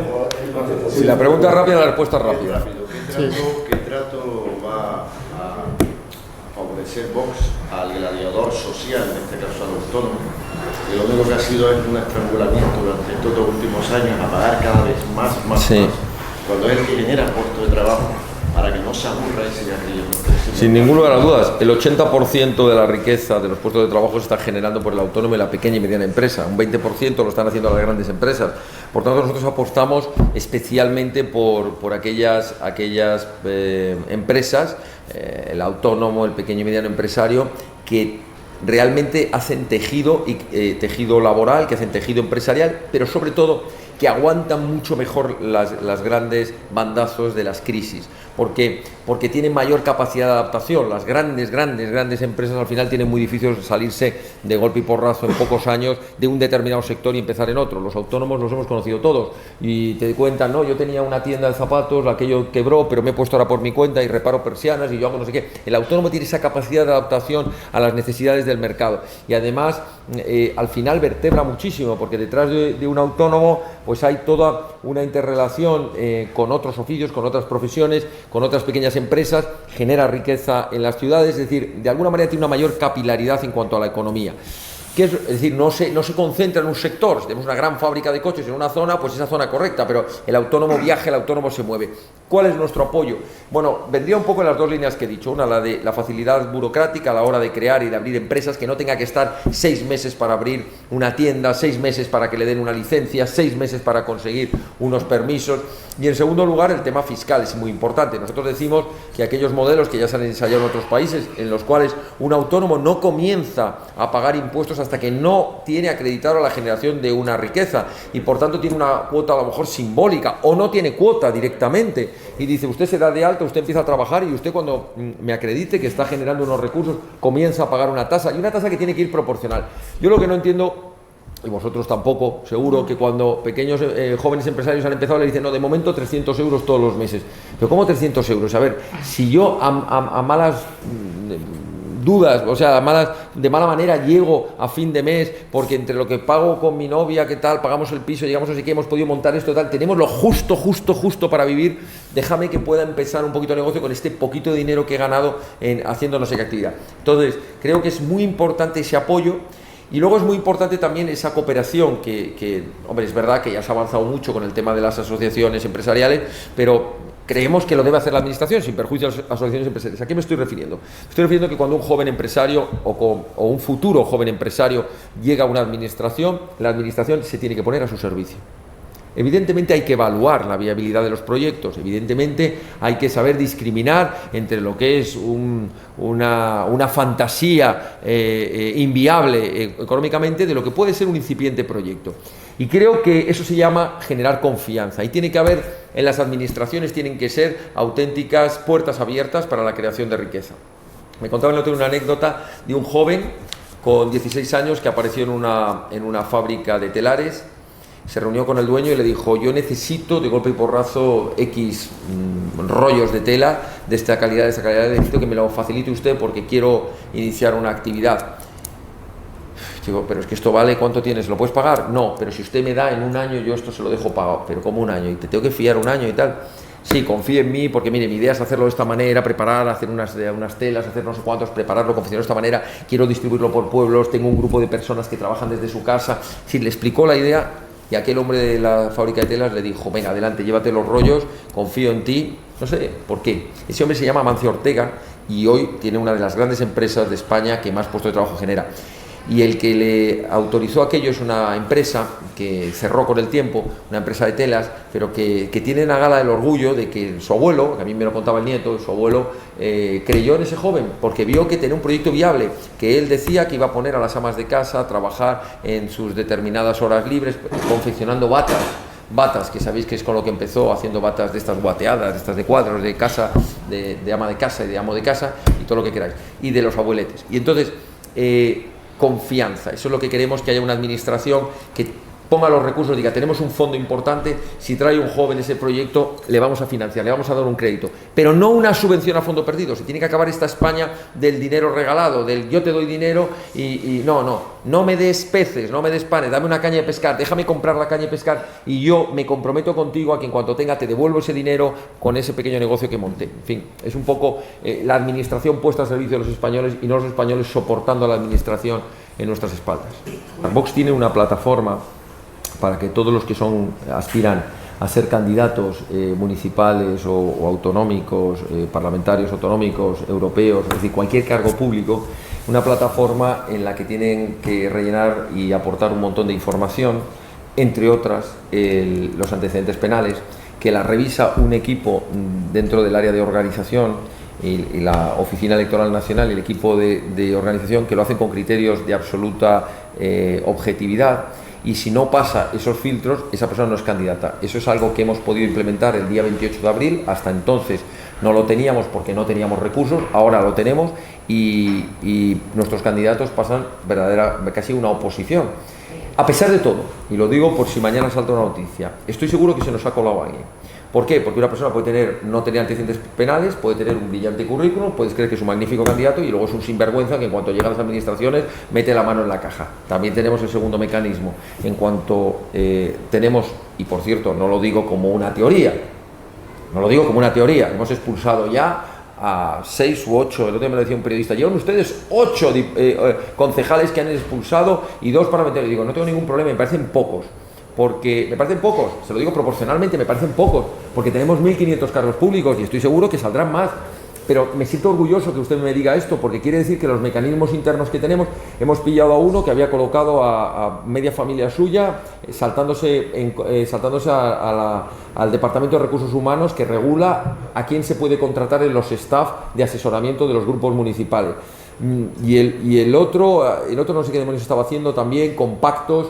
Si la pregunta es rápida, la respuesta es rápida. ¿Qué trato va a favorecer Vox al gladiador social, en este caso al autónomo? Que lo único que ha sido es un estrangulamiento durante estos 2 últimos años a pagar cada vez más, cuando él genera puestos de trabajo para que no se aburra ese cigarrillo. Sin ningún lugar a dudas, el 80% de la riqueza de los puestos de trabajo se está generando por el autónomo y la pequeña y mediana empresa, un 20% lo están haciendo las grandes empresas. Por tanto, nosotros apostamos especialmente por aquellas empresas, el autónomo, el pequeño y mediano empresario, que realmente hacen tejido laboral, que hacen tejido empresarial, pero sobre todo que aguantan mucho mejor las grandes bandazos de las crisis, porque tienen mayor capacidad de adaptación. Las grandes empresas al final tienen muy difícil salirse de golpe y porrazo en pocos años de un determinado sector y empezar en otro. Los autónomos los hemos conocido todos y te cuentan, no, yo tenía una tienda de zapatos, aquello quebró, pero me he puesto ahora por mi cuenta y reparo persianas y yo hago no sé qué. El autónomo tiene esa capacidad de adaptación a las necesidades del mercado y además al final vertebra muchísimo, porque detrás de un autónomo pues hay toda una interrelación con otros oficios, con otras profesiones, con otras pequeñas empresas, genera riqueza en las ciudades, es decir, de alguna manera tiene una mayor capilaridad en cuanto a la economía. Es decir, no se concentra en un sector. Si tenemos una gran fábrica de coches en una zona, pues esa zona correcta, pero el autónomo viaja, el autónomo se mueve. ¿Cuál es nuestro apoyo? Bueno, vendría un poco en las dos líneas que he dicho. Una, la de la facilidad burocrática a la hora de crear y de abrir empresas, que no tenga que estar 6 meses para abrir una tienda, 6 meses para que le den una licencia, 6 meses para conseguir unos permisos. Y en segundo lugar, el tema fiscal es muy importante. Nosotros decimos que aquellos modelos que ya se han ensayado en otros países, en los cuales un autónomo no comienza a pagar impuestos hasta que no tiene acreditado la generación de una riqueza y por tanto tiene una cuota a lo mejor simbólica o no tiene cuota directamente y dice, usted se da de alta, usted empieza a trabajar y usted cuando me acredite que está generando unos recursos comienza a pagar una tasa, y una tasa que tiene que ir proporcional. Yo lo que no entiendo, y vosotros tampoco, seguro, que cuando pequeños jóvenes empresarios han empezado le dicen, no, de momento 300 euros todos los meses. Pero ¿cómo 300 euros? A ver, si yo a malas dudas, o sea, de mala manera llego a fin de mes, porque entre lo que pago con mi novia, qué tal, pagamos el piso, llegamos así que hemos podido montar esto, tal, tenemos lo justo para vivir, déjame que pueda empezar un poquito de negocio con este poquito de dinero que he ganado haciendo no sé qué actividad. Entonces, creo que es muy importante ese apoyo. Y luego es muy importante también esa cooperación que, hombre, es verdad que ya se ha avanzado mucho con el tema de las asociaciones empresariales, pero creemos que lo debe hacer la administración sin perjuicio a las asociaciones empresariales. ¿A qué me estoy refiriendo? Me estoy refiriendo que cuando un joven empresario o un futuro joven empresario llega a una administración, la administración se tiene que poner a su servicio. Evidentemente hay que evaluar la viabilidad de los proyectos, evidentemente hay que saber discriminar entre lo que es una fantasía inviable económicamente de lo que puede ser un incipiente proyecto. Y creo que eso se llama generar confianza. Y tiene que haber, en las administraciones tienen que ser auténticas puertas abiertas para la creación de riqueza. Me contaban el otro día una anécdota de un joven con 16 años que apareció en una fábrica de telares. Se reunió con el dueño y le dijo, yo necesito de golpe y porrazo X rollos de tela de esta calidad, necesito que me lo facilite usted porque quiero iniciar una actividad. Digo, pero es que esto vale, ¿cuánto tienes? ¿Lo puedes pagar? No, pero si usted me da en un año, yo esto se lo dejo pagado. Pero ¿cómo un año? ¿Y te tengo que fiar un año y tal? Sí, confíe en mí, porque mire, mi idea es hacerlo de esta manera, preparar, hacer unas telas, hacer no sé cuántos, prepararlo, confeccionarlo de esta manera, quiero distribuirlo por pueblos, tengo un grupo de personas que trabajan desde su casa. Sí, le explicó la idea. Y aquel hombre de la fábrica de telas le dijo, venga, adelante, llévate los rollos, confío en ti. No sé por qué. Ese hombre se llama Amancio Ortega y hoy tiene una de las grandes empresas de España que más puestos de trabajo genera. Y el que le autorizó aquello es una empresa que cerró con el tiempo, una empresa de telas, pero que tiene la gala del orgullo de que su abuelo, que a mí me lo contaba el nieto, su abuelo creyó en ese joven porque vio que tenía un proyecto viable, que él decía que iba a poner a las amas de casa a trabajar en sus determinadas horas libres confeccionando batas, que sabéis que es con lo que empezó, haciendo batas de estas guateadas, de estas de cuadros, de casa, de ama de casa y de amo de casa y todo lo que queráis, y de los abueletes. Y entonces, confianza, eso es lo que queremos, que haya una administración que ponga los recursos, diga, tenemos un fondo importante, si trae un joven ese proyecto, le vamos a financiar, le vamos a dar un crédito, pero no una subvención a fondo perdido. Se tiene que acabar esta España del dinero regalado, del yo te doy dinero y no me des peces, no me des panes, dame una caña de pescar, déjame comprar la caña de pescar y yo me comprometo contigo a que en cuanto tenga te devuelvo ese dinero con ese pequeño negocio que monté. En fin, es un poco la administración puesta al servicio de los españoles y no los españoles soportando a la administración en nuestras espaldas. Vox tiene una plataforma para que todos los que aspiran a ser candidatos municipales o autonómicos, parlamentarios autonómicos, europeos, es decir, cualquier cargo público, una plataforma en la que tienen que rellenar y aportar un montón de información, entre otras los antecedentes penales, que la revisa un equipo dentro del área de organización y la Oficina Electoral Nacional y el equipo de organización, que lo hacen con criterios de absoluta objetividad. y si no pasa esos filtros, esa persona no es candidata. Eso es algo que hemos podido implementar el día 28 de abril, hasta entonces no lo teníamos porque no teníamos recursos, ahora lo tenemos y nuestros candidatos pasan casi una oposición. A pesar de todo, y lo digo por si mañana salta una noticia, estoy seguro que se nos ha colado alguien. ¿Por qué? Porque una persona puede no tener antecedentes penales, puede tener un brillante currículum, puedes creer que es un magnífico candidato y luego es un sinvergüenza que en cuanto llega a las administraciones mete la mano en la caja. También tenemos el segundo mecanismo. En cuanto tenemos, y por cierto, no lo digo como una teoría, hemos expulsado ya a 6 u 8, el otro día me lo decía un periodista, llevan ustedes 8 concejales que han expulsado y 2 parlamentarios. Digo, no tengo ningún problema, me parecen pocos. Porque me parecen pocos, se lo digo proporcionalmente, me parecen pocos, porque tenemos 1.500 cargos públicos y estoy seguro que saldrán más. Pero me siento orgulloso que usted me diga esto, porque quiere decir que los mecanismos internos que tenemos, hemos pillado a uno que había colocado a media familia suya, saltándose al Departamento de Recursos Humanos, que regula a quién se puede contratar en los staff de asesoramiento de los grupos municipales. Y el otro no sé qué demonios estaba haciendo también, con pactos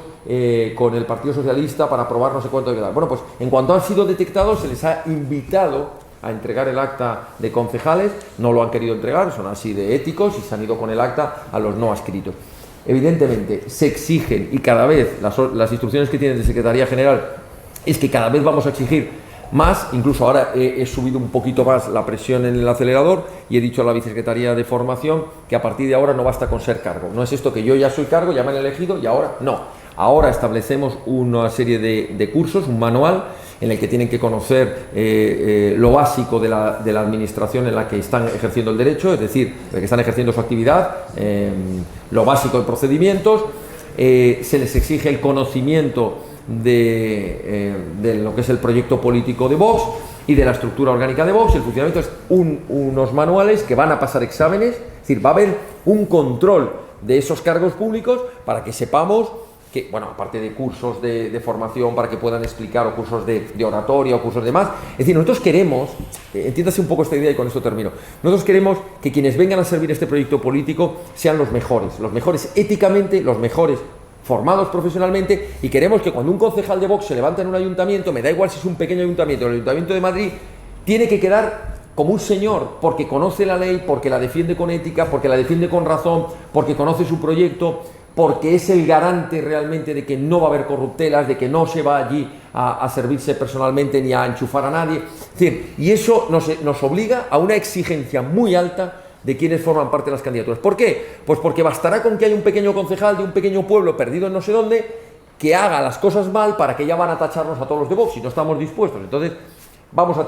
con el Partido Socialista para aprobar no sé cuánto de edad. Bueno, pues en cuanto han sido detectados, se les ha invitado a entregar el acta de concejales, no lo han querido entregar, son así de éticos y se han ido con el acta a los no adscritos. Evidentemente, se exigen, y cada vez las instrucciones que tienen de Secretaría General es que cada vez vamos a exigir más. Incluso ahora he subido un poquito más la presión en el acelerador y he dicho a la Vicesecretaría de Formación que a partir de ahora no basta con ser cargo. No es esto que yo ya soy cargo, ya me han elegido y ahora no. Ahora establecemos una serie de cursos, un manual en el que tienen que conocer lo básico de la administración en la que están ejerciendo el derecho, es decir, de que están ejerciendo su actividad, lo básico de procedimientos, se les exige el conocimiento de lo que es el proyecto político de Vox y de la estructura orgánica de Vox. El funcionamiento es unos manuales que van a pasar exámenes, es decir, va a haber un control de esos cargos públicos para que sepamos que, bueno, aparte de cursos de formación para que puedan explicar, o cursos de oratoria o cursos de más, es decir, nosotros queremos, entiéndase un poco esta idea y con esto termino, nosotros queremos que quienes vengan a servir este proyecto político sean los mejores éticamente, los mejores formados profesionalmente, y queremos que cuando un concejal de Vox se levanta en un ayuntamiento, me da igual si es un pequeño ayuntamiento, el Ayuntamiento de Madrid, tiene que quedar como un señor, porque conoce la ley, porque la defiende con ética, porque la defiende con razón, porque conoce su proyecto, porque es el garante realmente de que no va a haber corruptelas, de que no se va allí a servirse personalmente ni a enchufar a nadie. Es decir, y eso nos obliga a una exigencia muy alta de quienes forman parte de las candidaturas. ¿Por qué? Pues porque bastará con que haya un pequeño concejal de un pequeño pueblo perdido en no sé dónde que haga las cosas mal para que ya van a tacharnos a todos los de Vox, si no estamos dispuestos. Entonces vamos a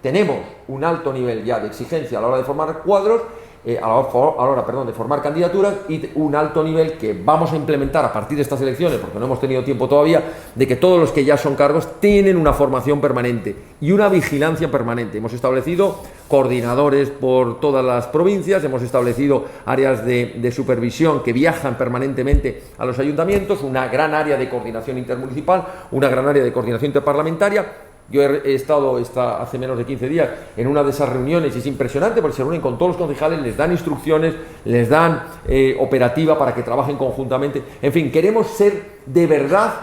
tenemos un alto nivel ya de exigencia a la hora de formar cuadros, a la hora de formar candidaturas, y un alto nivel que vamos a implementar a partir de estas elecciones, porque no hemos tenido tiempo todavía, de que todos los que ya son cargos tienen una formación permanente y una vigilancia permanente. Hemos establecido coordinadores por todas las provincias, hemos establecido áreas de supervisión que viajan permanentemente a los ayuntamientos, una gran área de coordinación intermunicipal, una gran área de coordinación interparlamentaria. Yo he estado hace menos de 15 días en una de esas reuniones y es impresionante porque se reúnen con todos los concejales, les dan instrucciones, les dan operativa para que trabajen conjuntamente. En fin, queremos ser de verdad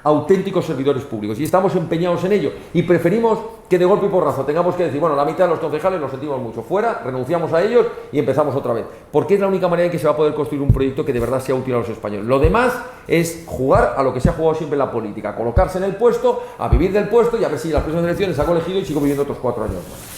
auténticos servidores públicos y estamos empeñados en ello, y preferimos que de golpe y porrazo tengamos que decir, bueno, la mitad de los concejales los sentimos mucho fuera, renunciamos a ellos y empezamos otra vez, porque es la única manera en que se va a poder construir un proyecto que de verdad sea útil a los españoles. Lo demás es jugar a lo que se ha jugado siempre en la política, colocarse en el puesto, a vivir del puesto y a ver si las próximas elecciones hago elegido y sigo viviendo otros 4 años más.